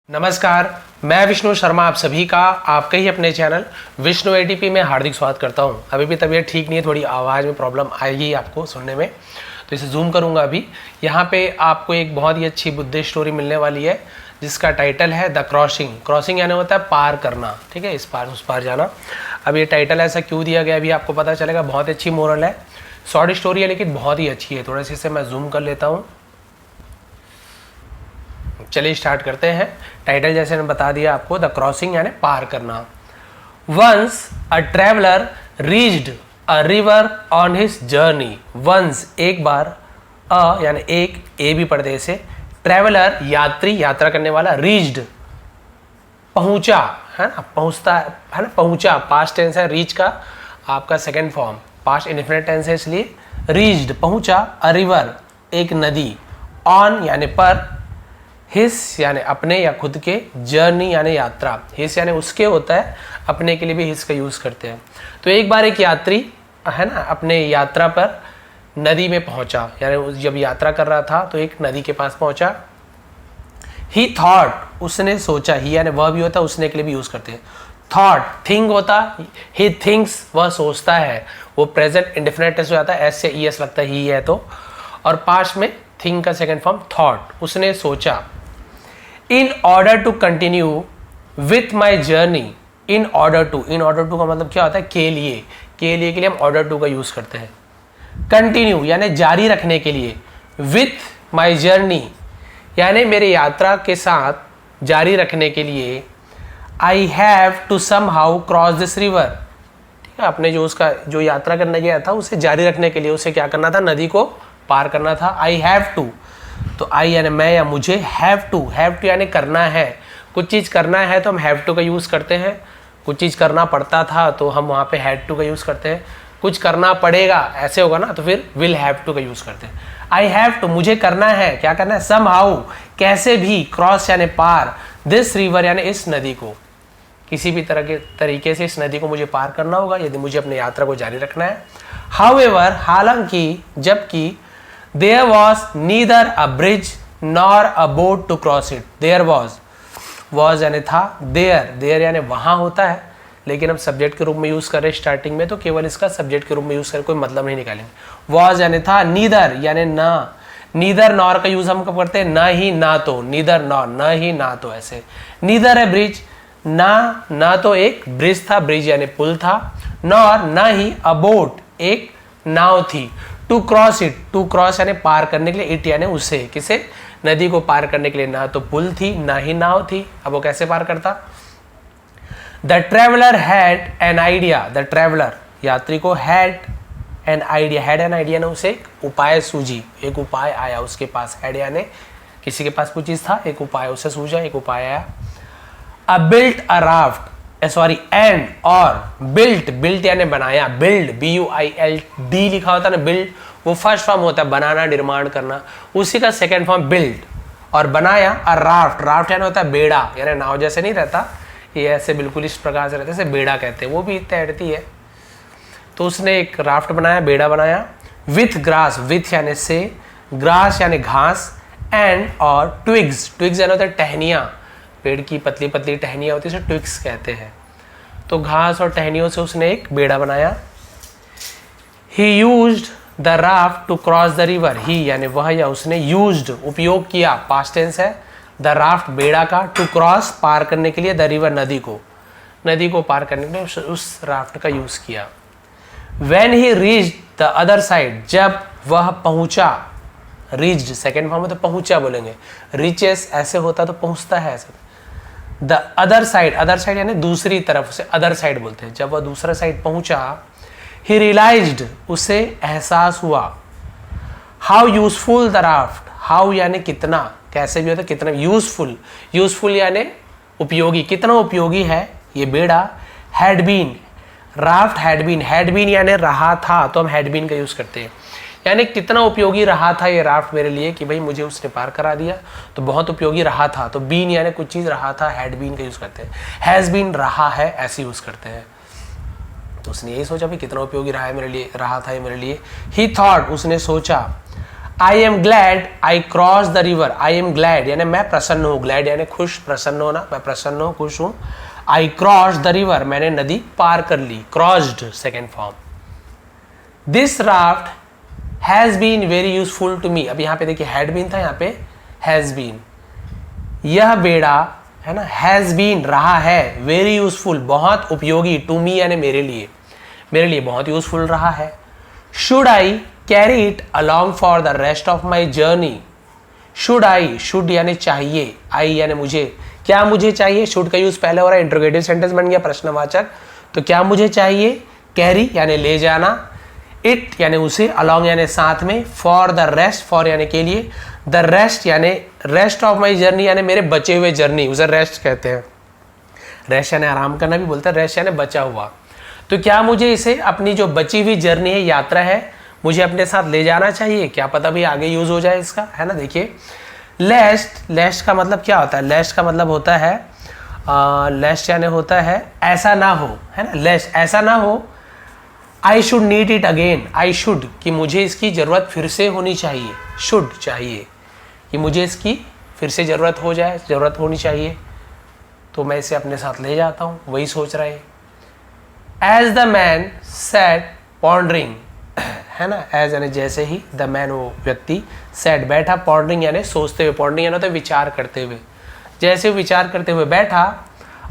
नमस्कार, मैं विष्णु शर्मा आप सभी का आपके ही अपने चैनल विष्णु एटीपी में हार्दिक स्वागत करता हूं। अभी भी तबीयत ठीक नहीं है, थोड़ी आवाज़ में प्रॉब्लम आएगी आपको सुनने में, तो इसे जूम करूंगा अभी। यहाँ पे आपको एक बहुत ही अच्छी बुद्धिस्ट स्टोरी मिलने वाली है जिसका टाइटल है द क्रॉसिंग। क्रॉसिंग यानी होता है पार करना, ठीक है, इस पार उस पार जाना। अब ये टाइटल ऐसा क्यों दिया गया अभी आपको पता चलेगा। बहुत अच्छी मोरल है, शॉर्ट स्टोरी है लेकिन बहुत ही अच्छी है। थोड़ा सी इसे मैं जूम कर लेता हूँ। चलिए स्टार्ट करते हैं। टाइटल जैसे मैंने बता दिया आपको, द क्रॉसिंग यानी पार करना। Once a traveller reached a river on his journey. Once एक बार, अ यानी एक, ए भी पढ़ते इसे, ट्रेवलर यात्री, यात्रा करने वाला, रीच्ड पहुंचा, है ना, पहुंचता है ना, पहुंचा पास्ट टेंस है, रीच का आपका second form, past indefinite tense है इसलिए रीच्ड पहुंचा, अ रिवर एक नदी, ऑन यानी पर, हिस यानी अपने या खुद के, जर्नी यानी यात्रा, हिस यानी उसके होता है, अपने के लिए भी हिस का यूज करते हैं। तो एक बार एक यात्री है ना अपने यात्रा पर नदी में पहुंचा, यानी जब यात्रा कर रहा था तो एक नदी के पास पहुंचा। ही थॉट उसने सोचा, ही यानी वह भी होता है, उसने के लिए भी यूज करते हैं। थॉट थिंक होता, ही थिंक्स वह सोचता है, वो प्रेजेंट इंडेफिनिट टेंस हो जाता है, एस से ई एस लगता है ही है तो, और पास्ट में थिंक का सेकंड फॉर्म थॉट, उसने सोचा। In order to continue with my journey, in order to का मतलब क्या होता है, के लिए के लिए हम ऑर्डर टू का यूज करते हैं। कंटिन्यू यानी जारी रखने के लिए, विथ माई जर्नी यानी मेरे यात्रा के साथ जारी रखने के लिए, I have to somehow cross this river, ठीक है, आपने जो उसका जो यात्रा करने गया था उसे जारी रखने के लिए उसे क्या करना था, नदी को पार करना था। आई हैव टू, तो आई यानी मैं या मुझे, हैव टू यानी करना है, कुछ चीज़ करना है तो हम हैव टू का यूज़ करते हैं। कुछ चीज़ करना पड़ता था तो हम वहाँ पे हैड टू का यूज़ करते हैं। कुछ करना पड़ेगा ऐसे होगा ना तो फिर विल हैव टू का यूज़ करते हैं। आई हैव टू मुझे करना है, क्या करना है, सम हाउ कैसे भी, क्रॉस यानी पार, दिस रिवर यानी इस नदी को, किसी भी तरह के तरीके से इस नदी को मुझे पार करना होगा यदि मुझे अपनी यात्रा को जारी रखना है। हाउएवर हालांकि, जबकि, there was neither a bridge nor a boat to cross it. there was यानी था, there यानी वहाँ होता है लेकिन हम सब्जेक्ट के रूप में यूज़ कर रहे हैं स्टार्टिंग में, तो केवल इसका सब्जेक्ट के रूप में यूज़ करें, कोई मतलब नहीं निकालेंगे। was यानी था, neither यानी ना, neither nor का यूज़ हम कब करते हैं, ना ही ना तो, neither nor ना ही ना तो, ऐसे neither a bridge ना तो एक ब्रिज था, ब्रिज यानी पुल था, nor ना ही a boat एक नाव थी, to cross it, to cross यानी पार करने के लिए, इट यानी उसे, किसे, नदी को पार करने के लिए ना तो पुल थी ना ही नाव थी, अब वो कैसे पार करता। The traveller had an idea, the traveller यात्री को had an idea, had an idea ने उसे एक उपाय सूझी, एक उपाय आया उसके पास, हैड यानी किसी के पास कोई चीज था, एक उपाय उसे सूझा, एक उपाय आया। अ built a raft, sorry and और बिल्ट यानी बनाया, बिल्ड BUILD लिखा होता है ना, बिल्ड वो फर्स्ट फॉर्म होता है बनाना, निर्माण करना, उसी का सेकंड फॉर्म बिल्ड, और बनाया अ राफ्ट यानी होता है बेड़ा, यानी नाव जैसे नहीं रहता, ये ऐसे बिल्कुल इस प्रकार से रहता है, बेड़ा कहते हैं, वो भी तैरती है, तो उसने एक राफ्ट बनाया, बेड़ा बनाया। विथ ग्रास, विथ यानी से, ग्रास यानी घास, एंड और ट्विग्स यानी होता है टहनियाँ, पेड़ की पतली पतली टहनियाँ होती है उसे ट्विग्स कहते हैं, तो घास और टहनियों से उसने एक बेड़ा बनाया। He used the raft to cross the river, he यानी वह या उसने, यूज्ड उपयोग किया, पास्ट टेंस है, द राफ्ट बेड़ा का, टू क्रॉस पार करने के लिए, द रिवर नदी को पार करने के लिए उस राफ्ट का यूज किया। When he reached the other side, जब वह पहुंचा, रीच्ड सेकेंड फॉर्म में तो पहुंचा बोलेंगे, रीचेस ऐसे होता तो पहुंचता है ऐसे। द अदर साइड यानी दूसरी तरफ, उसे अदर साइड बोलते हैं, जब वह दूसरा साइड पहुंचा, ही रियलाइज्ड उसे एहसास हुआ, how useful the raft, how यानी कितना, कैसे भी होता है कितना, यूजफुल यानी उपयोगी, कितना उपयोगी है ये बेड़ा, had been, raft had been यानी रहा था, तो हम हैड बीन का यूज करते हैं, यानी कितना उपयोगी रहा था ये राफ्ट मेरे लिए कि भाई मुझे उसने पार करा दिया, तो बहुत उपयोगी रहा था, तो बीन यानी कुछ चीज़ रहा था, हैड बीन का यूज़ करते हैं। हैज़ बीन रहा है ऐसे यूज़ करते हैं, तो उसने यही सोचा भाई कितना उपयोगी रहा है मेरे लिए, रहा था ये मेरे लिए। ही थॉट उसने सोचा, I am glad I cross the river, I am glad यानी मैं प्रसन्न हूँ, ग्लैड यानी खुश, प्रसन्न होना, मैं प्रसन्न हूँ, खुश हूँ। आई क्रॉस द रिवर, मैंने नदी पार कर ली, crossed second form. This raft has been very useful to me, अब यहाँ पे देखिए हैड बीन था, यहाँ पे हैज बीन, यह बेड़ा है ना, हैज बीन रहा है, वेरी यूजफुल बहुत उपयोगी, टू मी यानी मेरे लिए बहुत यूजफुल रहा है। Should I carry it along for the rest of my journey, should I, should यानी चाहिए, आई यानी मुझे, क्या मुझे चाहिए, शुड का यूज पहले हो रहा है, इंट्रोगेटिव सेंटेंस बन गया प्रश्नवाचक, तो क्या मुझे चाहिए, कैरी यानी ले जाना, इट यानी उसे, अलॉन्ग यानी साथ में, फॉर द रेस्ट, फॉर यानी के लिए, द रेस्ट यानी रेस्ट ऑफ माई जर्नी यानी मेरे बचे हुए जर्नी, उसे रेस्ट कहते हैं, रेस्ट यानी आराम करना भी बोलते हैं, रेस्ट यानी बचा हुआ। तो क्या मुझे इसे अपनी जो बची हुई जर्नी है, यात्रा है, मुझे अपने साथ ले जाना चाहिए, क्या पता भी आगे यूज हो जाए इसका, है ना। देखिए लेस्ट, लेस्ट का मतलब क्या होता है, लेस्ट का मतलब होता है लेस्ट यानी होता है ऐसा ना हो, है ना, लेस्ट ऐसा ना हो। I should need it again, I should कि मुझे इसकी जरूरत फिर से होनी चाहिए, शुड चाहिए कि मुझे इसकी फिर से जरूरत हो जाए, जरूरत होनी चाहिए, तो मैं इसे अपने साथ ले जाता हूँ, वही सोच रहे हैं। As the man sat pondering, है ना, एज यानी जैसे ही, द मैन वो व्यक्ति, सैट बैठा, पॉन्डरिंग यानी सोचते हुए, पॉन्डरिंग यानी होता है विचार करते हुए, जैसे विचार करते हुए बैठा।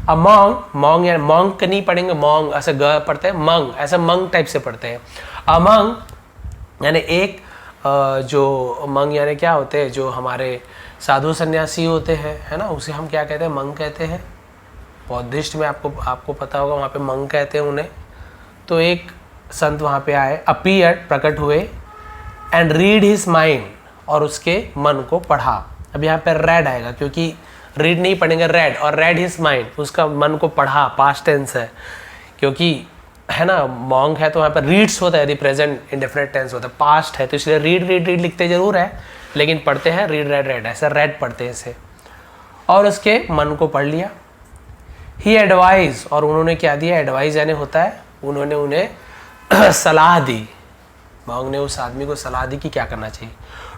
अमोंग, मॉन्ग यानी मॉन्ग नहीं पढ़ेंगे, मॉन्ग ऐसे ग पढ़ते हैं, मंग ऐसे मंग टाइप से पढ़ते हैं। अमंग यानी एक, जो मंग यानी क्या होते हैं, जो हमारे साधु सन्यासी होते हैं, है ना, उसे हम क्या कहते हैं, मंग कहते हैं। बौद्धिस्ट में आपको पता होगा, वहाँ पे मंग कहते हैं उन्हें। तो एक संत वहाँ पे आए, अपीयर्ड प्रकट हुए, एंड रीड हिज माइंड और उसके मन को पढ़ा। अब यहाँ पे रेड आएगा क्योंकि रीड नहीं पढ़ेंगे, रेड, और रेड हिज माइंड उसका मन को पढ़ा, पास्ट टेंस है, क्योंकि है ना मॉन्ग है तो वहाँ पर रीड्स होता है, यदि प्रेजेंट इंडेफिनिट टेंस होता है, पास्ट है तो इसलिए रीड रीड रीड लिखते जरूर है, लेकिन पढ़ते हैं रीड रेड रेड, ऐसा रेड पढ़ते हैं इसे। और उसके मन को पढ़ लिया। ही एडवाइज, और उन्होंने क्या दिया, एडवाइज यानी होता है उन्होंने उन्हें सलाह दी, मॉन्ग ने उस आदमी को सलाह दी कि क्या करना चाहिए।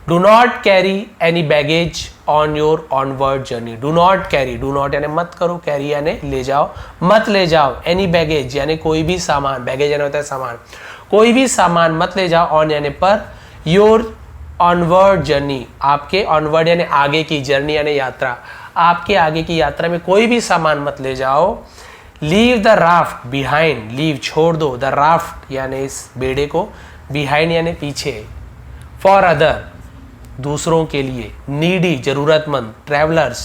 Do not carry any baggage on your onward journey, do not carry, do not यानी मत करो, कैरी यानी ले जाओ, मत ले जाओ, एनी बैगेज यानी कोई भी सामान, बैगेज यानी होता है सामान, कोई भी सामान मत ले जाओ, ऑन यानी पर, योर ऑनवर्ड जर्नी आपके, ऑनवर्ड यानी आगे की, जर्नी यानी यात्रा, आपके आगे की यात्रा में कोई भी सामान मत ले जाओ। Leave the raft behind, leave छोड़ दो, द राफ्ट यानी इस बेड़े को, बिहाइंड यानी पीछे, फॉर अदर दूसरों के लिए, नीडी जरूरतमंद, ट्रैवलर्स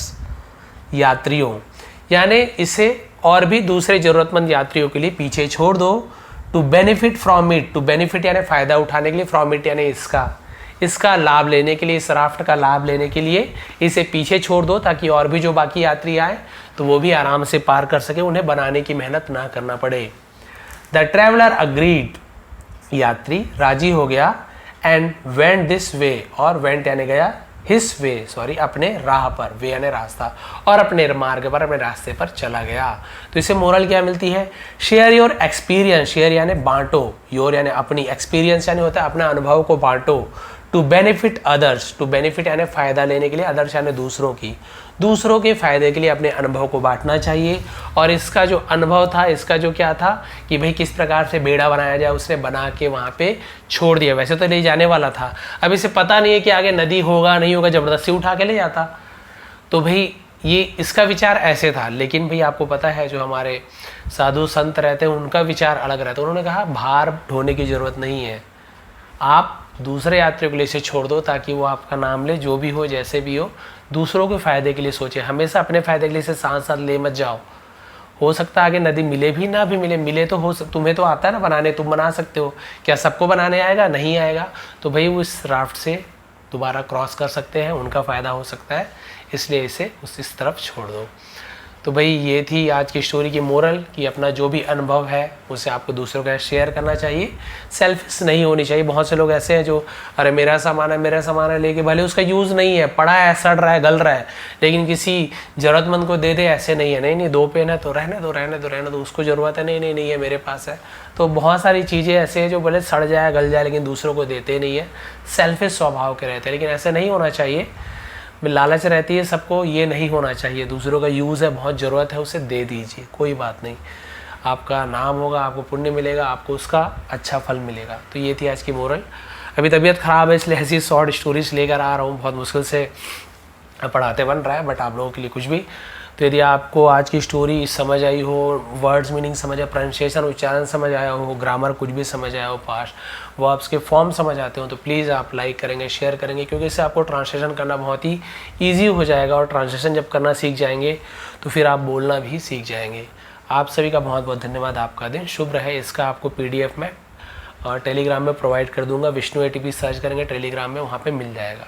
यात्रियों, यानी इसे और भी दूसरे जरूरतमंद यात्रियों के लिए पीछे छोड़ दो। To benefit from it, to benefit यानी फायदा उठाने के लिए, फ्रॉम इट यानी इसका लाभ लेने के लिए, इस राफ्ट का लाभ लेने के लिए इसे पीछे छोड़ दो, ताकि और भी जो बाकी यात्री आए तो वो भी आराम से पार कर सके, उन्हें बनाने की मेहनत ना करना पड़े। द ट्रैवलर अग्रीड, यात्री राजी हो गया, एंड वेंट दिस वे, और वेंट यानी गया, हिस वे सॉरी अपने राह पर, वे यानी रास्ता, और अपने मार्ग पर, अपने रास्ते पर चला गया। तो इससे मोरल क्या मिलती है, शेयर योर एक्सपीरियंस, शेयर यानी बांटो, योर यानी अपनी, एक्सपीरियंस यानी होता है अपने अनुभव को बांटो, to benefit others, to benefit यानी फायदा लेने के लिए, अदर्स यानी दूसरों की, दूसरों के फायदे के लिए अपने अनुभव को बांटना चाहिए। और इसका जो अनुभव था, इसका जो क्या था कि भाई किस प्रकार से बेड़ा बनाया जाए, उसने बना के वहाँ पे छोड़ दिया, वैसे तो ले जाने वाला था, अब इसे पता नहीं है कि आगे नदी होगा नहीं होगा, जबरदस्ती उठा के ले जाता। तो भाई ये इसका विचार ऐसे था, लेकिन भाई आपको पता है जो हमारे साधु संत रहते हैं उनका विचार अलग रहता है। उन्होंने कहा भार ढोने की जरूरत नहीं है, आप दूसरे यात्रियों के लिए इसे छोड़ दो, ताकि वो आपका नाम ले, जो भी हो जैसे भी दूसरों के फायदे के लिए सोचे, हमेशा अपने फायदे के लिए इसे साथ साथ ले मत जाओ। हो सकता है आगे नदी मिले भी ना भी मिले तो तुम्हें तो आता है ना बनाने, तुम बना सकते हो, क्या सबको बनाने आएगा, नहीं आएगा, तो भाई वो इस राफ्ट से दोबारा क्रॉस कर सकते हैं, उनका फ़ायदा हो सकता है, इसलिए इसे इस तरफ छोड़ दो। तो भाई ये थी आज की स्टोरी की मोरल कि अपना जो भी अनुभव है उसे आपको दूसरों के साथ शेयर करना चाहिए, सेल्फिश नहीं होनी चाहिए। बहुत से लोग ऐसे हैं जो अरे मेरा सामान है लेके भले उसका यूज़ नहीं है, पड़ा है, सड़ रहा है, गल रहा है, लेकिन किसी ज़रूरतमंद को दे दे, ऐसे नहीं है। नहीं 2 पेन है तो रहने दो, उसको ज़रूरत है, नहीं है मेरे पास है। तो बहुत सारी चीज़ें ऐसे हैं जो भले सड़ जाए, गल जाए, लेकिन दूसरों को देते नहीं है, सेल्फिश स्वभाव के रहते हैं। लेकिन ऐसे नहीं होना चाहिए, लालच रहती है सबको, ये नहीं होना चाहिए। दूसरों का यूज़ है, बहुत ज़रूरत है, उसे दे दीजिए, कोई बात नहीं, आपका नाम होगा, आपको पुण्य मिलेगा, आपको उसका अच्छा फल मिलेगा। तो ये थी आज की मोरल। अभी तबीयत ख़राब है इसलिए ऐसी शॉर्ट स्टोरीज लेकर आ रहा हूँ, बहुत मुश्किल से पढ़ाते बन रहा है, बट आप लोगों के लिए कुछ भी। तो यदि आपको आज की स्टोरी समझ आई हो, वर्ड्स मीनिंग समझ आया, प्रोनाउंसिएशन उच्चारण समझ आया हो, ग्रामर कुछ भी समझ आया हो, पास्ट वर्ब्स के फॉर्म समझ आते हो, तो प्लीज़ आप लाइक करेंगे, शेयर करेंगे, क्योंकि इससे आपको ट्रांसलेशन करना बहुत ही ईजी हो जाएगा। और ट्रांसलेशन जब करना सीख जाएंगे तो फिर आप बोलना भी सीख जाएंगे। आप सभी का बहुत बहुत धन्यवाद। आपका दिन शुभ रहे। इसका आपको PDF में टेलीग्राम में प्रोवाइड कर दूंगा। विष्णु ATP सर्च करेंगे टेलीग्राम में, वहाँ पे मिल जाएगा।